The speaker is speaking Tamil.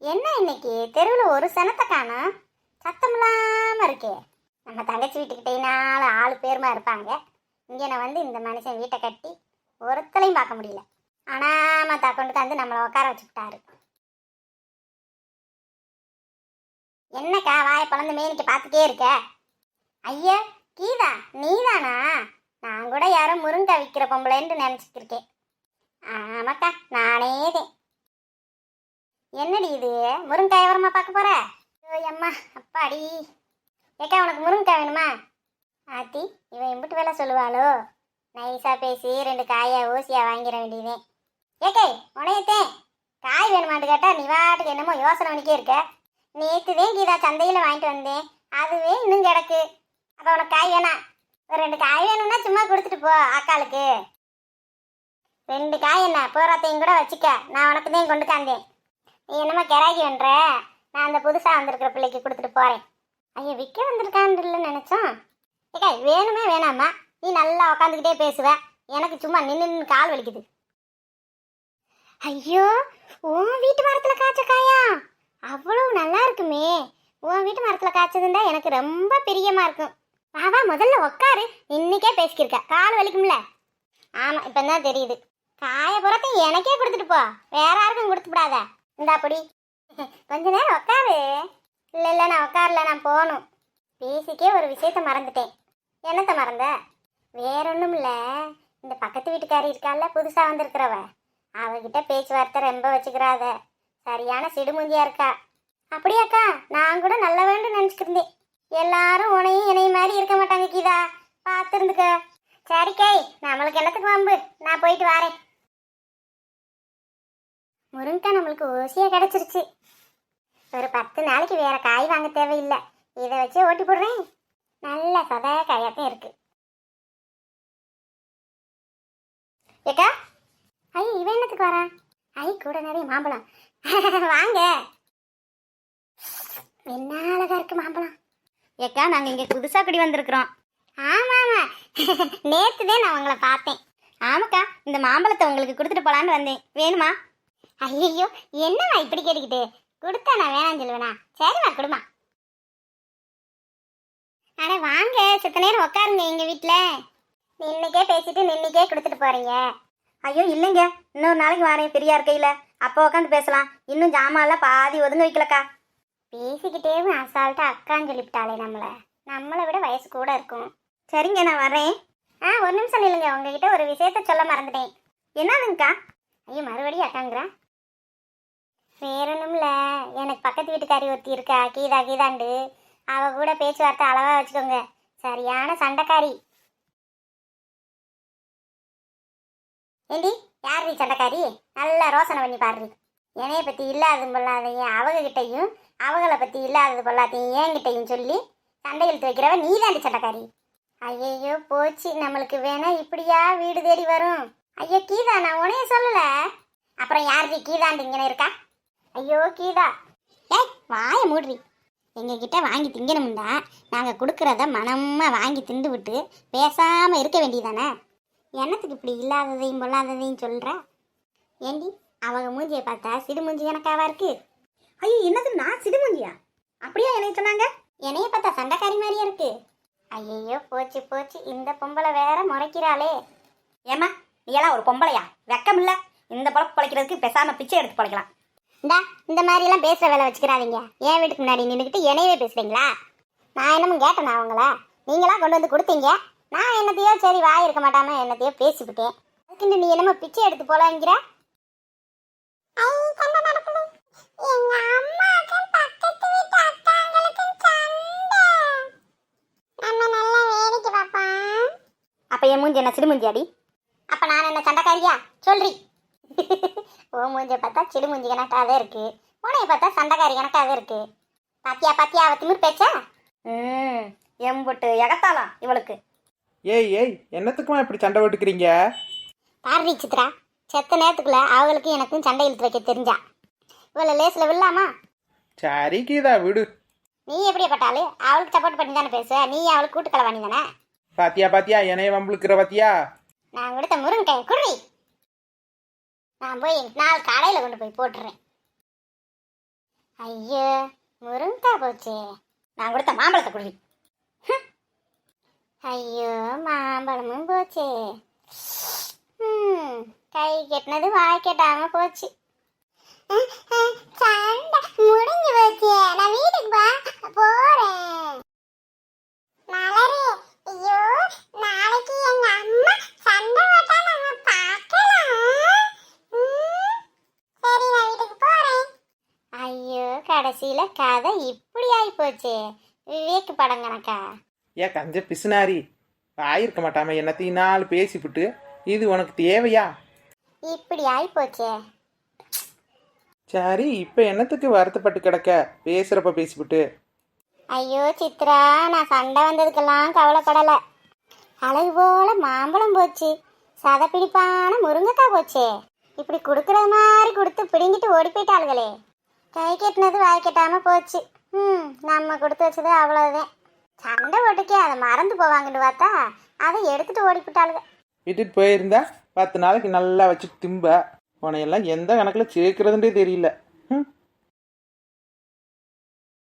என்ன இன்னைக்கு தெருவில் ஒரு சனத்தை காணோம், சத்தம் இல்லாமல் இருக்கே. நம்ம தங்கச்சி வீட்டுக்கிட்டேனால ஆளு பேருமா இருப்பாங்க. இங்கே நான் வந்து இந்த மனுஷன் வீட்டை கட்டி ஒருத்தலையும் பார்க்க முடியல. ஆனால் கொண்டு வந்து நம்மளை உட்கார வச்சுக்கிட்டாரு. என்னக்கா வாயை பழந்து மேனிக்கு பார்த்துட்டே இருக்க? ஐயா கீதா நீதானா? நான் கூட யாரும் முருங்கை விற்கிற பொம்பளைன்னு நினச்சிக்கிருக்கேன். ஆமாக்கா நானே தான். என்னடி இது முருங்காய் வரமா பார்க்க போற? அம்மா அப்பாடி. ஏக்கா உனக்கு முருங்காய் வேணுமா? ஆத்தி இவன் இம்பிட்டு வேலை சொல்லுவாளோ? நைஸா பேசி 2 காயை ஊசியா வாங்கிட வேண்டியதே. ஏக்கே உனையத்தேன் காய் வேணுமான்னு கேட்டா நீ வாட்டுக்கு என்னமோ யோசனை பண்ணிக்கே இருக்க. நேற்றுதான் கீதா சந்தையில் வாங்கிட்டு வந்தேன், அதுவே இன்னும் கிடக்கு. அப்போ உனக்கு காய் வேணாம்? ஒரு 2 காய் வேணும்னா சும்மா கொடுத்துட்டு போ அக்காளுக்கு. 2 காய் என்ன போராத்தையும் கூட வச்சுக்க, நான் உனக்கு தான் கொண்டு காந்தேன். நீ என்னமா கிராக்கி பண்ணுற? நான் அந்த புதுசாக வந்திருக்கிற பிள்ளைக்கு கொடுத்துட்டு போகிறேன். ஐயோ விற்க வந்திருக்கான்னு நினச்சோம். ஏக்கா வேணுமே வேணாமா? நீ நல்லா உக்காந்துக்கிட்டே பேசுவ, எனக்கு சும்மா நின்று கால் வலிக்குது. ஐயோ உன் வீட்டு மரத்தில் காய்ச்ச காயா அவ்வளவு நல்லா இருக்குமே. உன் வீட்டு மரத்தில் காய்ச்சதுண்டா எனக்கு ரொம்ப பிரியமாக இருக்கும். வாவா முதல்ல உக்காரு, இன்னைக்கே பேசிக்கிருக்க, கால் வலிக்கும்ல. ஆமாம் இப்போ தான் தெரியுது. காய புறத்தையும் எனக்கே கொடுத்துட்டு போ, வேற யாருக்கும் கொடுத்து விடாத. இந்தா அப்படி கொஞ்ச நேரம் உக்காரு. இல்லை நான் உட்காரல, நான் போகணும். பேசிக்கே ஒரு விஷயத்த மறந்துட்டேன். என்னத்தை மறந்த? வேற ஒன்றும் இல்லை, இந்த பக்கத்து வீட்டுக்காரி இருக்கால புதுசாக வந்திருக்கிறவ, அவகிட்ட பேச்சுவார்த்தை ரொம்ப வச்சுக்கிறாத. சரியான சிடுமுஞ்சியா இருக்கா. அப்படியாக்கா? நான் கூட நல்ல வேண்டும் நினச்சிக்கிருந்தேன். எல்லாரும் உனையும் இணைய மாதிரி இருக்க மாட்டாங்க கீதா, பார்த்துருந்துக்க. சரி கை நம்மளுக்கு என்னத்துக்கு வம்பு, நான் போயிட்டு வரேன். முருங்கக்காய் நம்மளுக்கு ஓசியாக கிடச்சிருச்சு. ஒரு 10 நாளைக்கு வேற காய் வாங்க தேவையில்லை, இதை வச்சு ஓட்டி போடுறேன். நல்ல சதா காயாத்தான் இருக்கு. ஏக்கா ஐ இவன் என்னத்துக்கு வரா? ஐ கூட நிறைய மாம்பழம் வாங்க. என்ன அழகா இருக்கு மாம்பழம். ஏக்கா நாங்கள் இங்கே புதுசாக குடி வந்திருக்கிறோம். ஆமாம் ஆமாம் நேற்றுதான் நான் உங்களை பார்த்தேன். ஆமாக்கா இந்த மாம்பழத்தை உங்களுக்கு கொடுத்துட்டு போகலான்னு வந்தேன், வேணுமா? ஐயோ என்னம்மா இப்படி கேட்டுக்கிட்டு? கொடுத்தா நான் வேணான்னு சொல்லுவேனா? சரிம்மா கொடுமா. அட வாங்க சித்த நேரம் உட்காருங்க எங்கள் வீட்டில். நின்றுக்கே பேசிட்டு நின்றுக்கே கொடுத்துட்டு போகிறீங்க. ஐயோ இல்லைங்க, இன்னொரு நாளைக்கு வரேன் பெரியா இருக்கையில், அப்போ உட்காந்து பேசலாம். இன்னும் ஜாமான்லாம் பாதி ஒதுங்க வைக்கலக்கா. பேசிக்கிட்டே அசால்ட்டா அக்கான்னு சொல்லிவிட்டாளே நம்மளை விட வயசு கூட இருக்கும். சரிங்க நான் வரேன். ஒரு நிமிஷம் இல்லைங்க, உங்ககிட்ட ஒரு விஷயத்த சொல்ல மறந்துட்டேன். என்னதுங்கக்கா? ஐயோ மறுபடியும் அக்காங்கிறேன். வேற ஒன்றும் இல்லை, எனக்கு பக்கத்து வீட்டுக்காரி ஒருத்தி இருக்கா கீதாண்டு, அவ கூட பேச்சுவார்த்தை அளவாக வச்சுக்கோங்க. சரியான சண்டைக்காரி. ஏண்டி யார் நீ சண்டைக்காரி? நல்லா ரோசனை பண்ணி பாரு. என்னைய பற்றி இல்லாதது பொல்லாதையும் அவங்ககிட்டையும், அவங்கள பற்றி இல்லாதது பொல்லாதையும் என்கிட்டையும் சொல்லி சண்டை இழுத்து வைக்கிறவ நீ தாண்டி சண்டைக்காரி. ஐயையோ போச்சு, நம்மளுக்கு வேணா இப்படியா வீடு தேடி வரும். ஐயோ கீதா நான் உனைய சொல்லலை. அப்புறம் யாரு கீதாண்டு இங்கே இருக்கா? ஐயோ கீதா வாயை மூடுறி. எங்ககிட்ட வாங்கி திங்கணும்டா, நாங்கள் கொடுக்குறத மனமாக வாங்கி திண்டு விட்டு பேசாமல் இருக்க வேண்டியதானே. என்னத்துக்கு இப்படி இல்லாததையும் பொல்லாததையும் சொல்கிற? ஏண்டி அவங்க மூஞ்சியை பார்த்தா சிடுமூஞ்சி கணக்காவா இருக்கு. ஐயோ என்னது நான் சிடுமூஞ்சியா? அப்படியா என்னைய சொன்னாங்க? என்னைய பார்த்தா சண்டைக்காரி மாதிரியா இருக்கு. ஐயோ போச்சு போச்சு, இந்த பொம்பளை வேற முறைக்கிறாளே. ஏமா நீயெல்லாம் ஒரு பொம்பளையா? வெக்கம் இல்லை? இந்த பொழப்பு பழைக்கிறதுக்கு பேசாமல் பிச்சை எடுத்து பழைக்கலாம். இந்த மாதிரிலாம் பேசுகிற வேலை வச்சுக்கிறாதீங்க. என் வீட்டுக்கு முன்னாடி நின்றுக்கிட்டு என்னையவே பேசுகிறீங்களா? நான் என்னமும் கேட்டேனா அவங்கள? நீங்களா கொண்டு வந்து கொடுத்தீங்க, நான் என்னத்தையோ சரி வாய் இருக்க மாட்டாம என்னத்தையோ பேசிவிட்டேன். அதுக்கு நீ என்னமோ பிச்சை எடுத்து போலாங்கிற. அப்ப என் மூஞ்சி என்ன சிடுமூஞ்சியாடி? அப்ப நான் என்ன சண்டைக்காரியா சொல்றி? ஓ மூஞ்சியை பார்த்தா சிடுமூஞ்சி கணக்காகவே இருக்கு, உனைய பார்த்தா சண்டைக்காரி கணக்காகவே இருக்கு. பாத்தியா பாத்தியா அவ திமிர் பேச்சா? எம்புட்டு எகத்தாலாம் இவளுக்கு. ஏய் என்னத்துக்குமா இப்படி சண்டை போட்டுக்கிறீங்க? பாரு சித்ரா, செத்த நேரத்துக்குள்ள அவளுக்கும் எனக்கும் சண்டை இழுத்து வைக்க தெரிஞ்சா இவளை லேசில் விடலாமா? சரி கீதா விடு. நீ எப்படியாப்பட்டாலும் அவளுக்கு சப்போர்ட் பண்ணி தானே பேசுவ, நீ அவளுக்கு கூட்டுக்கலவாணி தானே. பாத்தியா என்னைய வம்புழுக்கிற பாத்தியா? நான் கொடுத்த முருங்கை குடி, நான் போய் 4 கடையில் கொண்டு போய் போட்டுறேன். ஐயோ முருங்கக்காய் போச்சே. நான் கொடுத்த மாம்பழத்தை குடி. ஐயோ மாம்பழமும் போச்சே. கை கெட்டினது வாய் கெட்டாம போச்சு. சண்டை முடிஞ்சு போச்சு. நான் வீட்டுக்கு போறேன். மலரே, ஐயோ நாளைக்கு எங்க அம்மா சண்டை போட்டா நம்ம பார்க்கலாம். சரி நான் வீட்டுக்கு போறேன். ஐயோ கடைசியில கதை இப்படி ஆகி போச்சே. விவேக் படம் கணக்கா? ஏன் கஞ்ச பிசுனாரி ஆயிருக்க மாட்டாம என்னத்தையும் நாலு பேசிவிட்டு இது உனக்கு தேவையா? இப்படி ஆகி போச்சே. சரி இப்போ என்னத்துக்கு வருத்தப்பட்டு கிடக்க பேசுறப்ப பேசிவிட்டு? ஐயோ சித்ரா, நான் சண்டை வந்ததுக்கெல்லாம் கவலைப்படலை. அழகு போல மாம்பழம் போச்சு, சதப்பிடிப்பான முருங்கைக்காய் போச்சே. இப்படி கொடுக்குற மாதிரி கொடுத்து பிடுங்கிட்டு ஓடி போயிட்டாளுகளே. கை கெட்டினது வாய் கெட்டாம போச்சு. நம்ம கொடுத்து வச்சது அவ்வளோதான். சண்டை போட்டுக்கே அதை மறந்து போவாங்கன்னு பார்த்தா அதை எடுத்துட்டு ஓடி போயிட்டாளுங்க. விட்டுட்டு போயிருந்தா 10 நாளைக்கு நல்லா வச்சு திம்ப. உனையெல்லாம் எந்த கணக்கில் சேர்க்கறதுன்றே தெரியல.